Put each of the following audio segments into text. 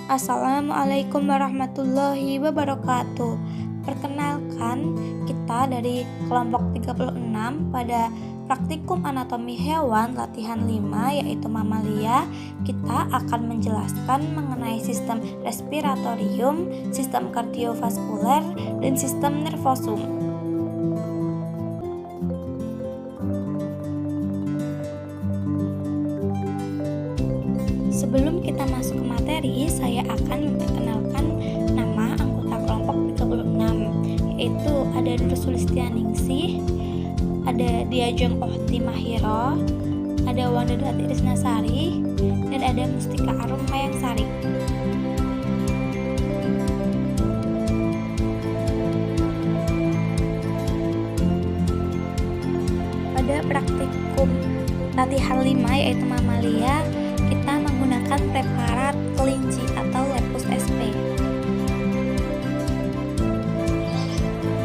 Assalamualaikum warahmatullahi wabarakatuh. Perkenalkan, kita dari kelompok 36 pada praktikum anatomi hewan latihan 5 yaitu mamalia. Kita akan menjelaskan mengenai sistem respiratorium, sistem kardiovaskuler, dan sistem nervosum. Sebelum kita masuk ke materi, saya akan memperkenalkan nama anggota kelompok 36, yaitu ada Nur Sulistianingsih, ada Diajeng Ohti Mahiro, ada Wanda Dati Risnasari, dan ada Mustika Arum Mayangsari. Pada praktikum latihan 5 yaitu mamalia, kita menggunakan preparat kelinci atau Lepus sp.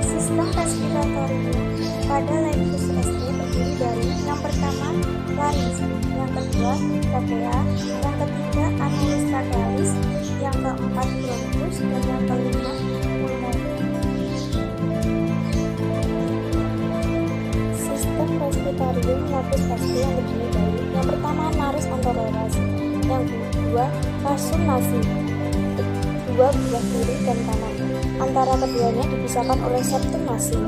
Sistem respiratorium pada Lepus sp terdiri dari yang pertama larynx, yang kedua trachea, yang ketiga annulus trachealis, yang keempat bronchus, dan yang kelima pulmon. Sistem respiratorium Lepus sp yang terdiri dari yang pertama nares anterores, yang kedua rasum nasi, kedua buah kiri dan kanan. Antara keduanya dipisahkan oleh septum nasi.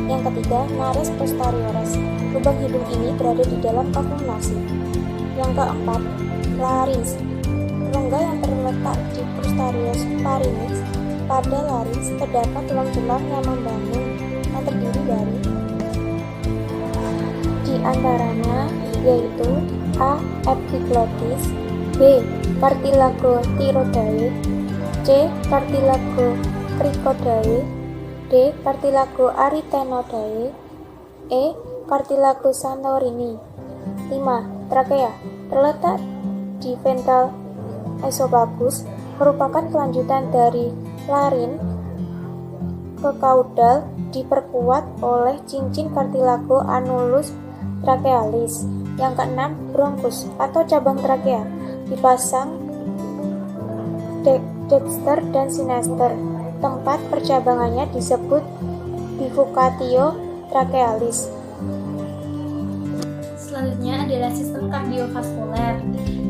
Yang ketiga nares posteriores, lubang hidung ini berada di dalam kafum nasi. Yang keempat larynx, rongga yang terletak di posterior pharynx. Pada larynx terdapat tulang-tulang yang membangun yang terdiri dari di antaranya yaitu A. Epiglottis, B. Cartilago thyroidae, C. Cartilago cricoidae, D. Cartilago arytenoidae, E. Cartilago santorini. 5. Trachea terletak di ventral esophagus, merupakan kelanjutan dari larin ke kaudal, diperkuat oleh cincin cartilago annulus trachealis. Yang keenam, bronchus atau cabang trakea, dipasang dexter dan sinister. Tempat percabangannya disebut bifurcatio trachealis. Selanjutnya adalah sistem kardiovaskuler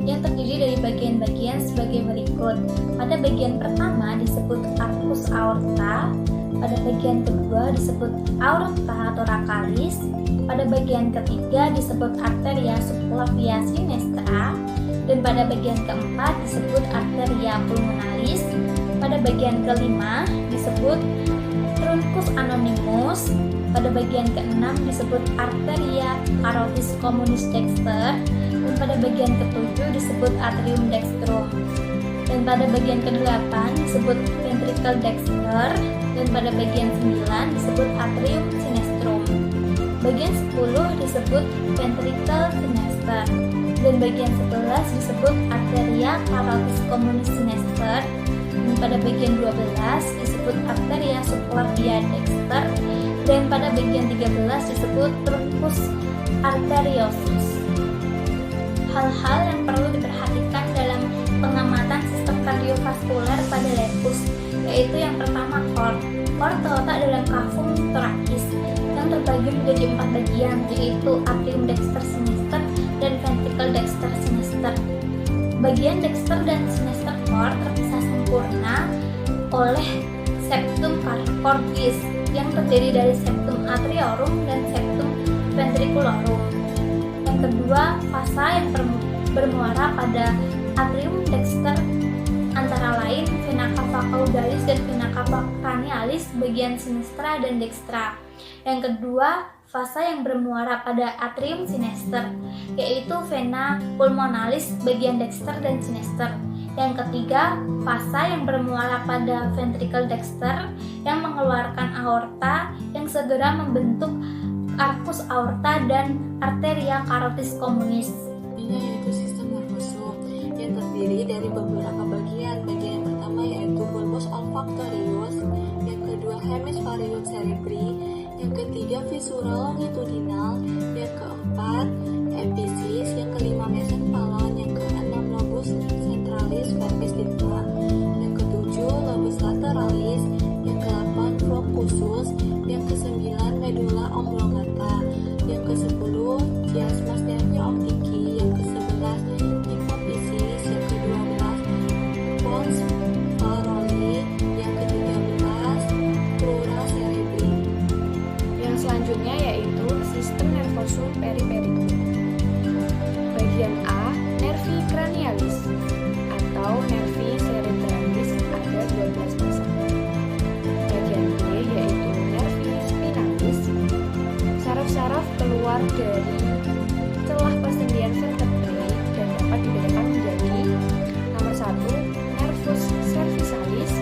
yang terdiri dari bagian-bagian sebagai berikut. Pada bagian pertama disebut arcus aorta, pada bagian kedua disebut aorta thoracalis, pada bagian ketiga disebut arteria subclavia sinistra, dan pada bagian keempat disebut arteria pulmonalis, pada bagian kelima disebut truncus anonymus, pada bagian keenam disebut arteria carotis communis dexter, dan pada bagian ketujuh disebut atrium dextrum, dan pada bagian ke-8 disebut ventricle dexter, dan pada bagian 9 disebut atrium sinistrum. Bagian 10 disebut ventricle sinister, dan bagian 11 disebut arteria carotis communis sinister, dan pada bagian 12 disebut arteria subclavia dexter, dan pada bagian 13 disebut truncus arteriosus. Hal-hal yang perlu diperhatikan dalam pengamatan sistem kardiovaskuler pada lepus, yaitu yang pertama cord. Cord terletak dalam kafum thoracis yang terbagi menjadi 4 bagian, yaitu atrium dexter sinister dan ventricle dexter sinister. Bagian dexter dan sinister cord terpisah sempurna oleh septum cordis yang terdiri dari septum atriorum dan septum ventriculorum. Yang kedua, fasa yang bermuara pada atrium dexter antara lain vena cava caudalis dan vena cava cranialis bagian sinistra dan dextra. Yang kedua, fasa yang bermuara pada atrium sinister, yaitu vena pulmonalis bagian dexter dan sinister. Yang ketiga, fasa yang bermuara pada ventricle dexter yang mengeluarkan aorta yang segera membentuk arcus aorta dan arteria carotis communis. Ini yaitu sistem nervosum yang terdiri dari beberapa bagian. Bagian yang pertama yaitu bulbus olfactorius, yang kedua hemispherium cerebri, yang ketiga viscera longitudinal, yang keempat episis, yang kelima mesencephalon, yang keenam lobus centralis verbis dicta, oblongata. Yang ke-10 chiasmus nervi optiki. Yang ke-11 hipophysis. Yang ke-12 pons varoli. Yang ke-13 pleura cerebri. Yang selanjutnya yaitu sistem nervosum perifericum. Bagian A, nervi cranialis atau nervi cerebralis, ada 12 pasang. Bagian B yaitu nervi spinalis. Saraf-saraf keluar dari celah persendian vertebrae dan dapat dibedakan menjadi nomor 1 nervus cervicalis,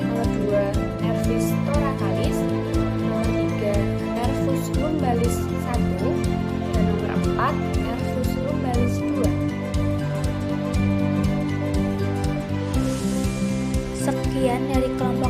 nomor 2 nervis thoracalis, nomor 3 nervus lumbalis 1, dan nomor 4 nervus lumbalis 2. Sekian dari kelompok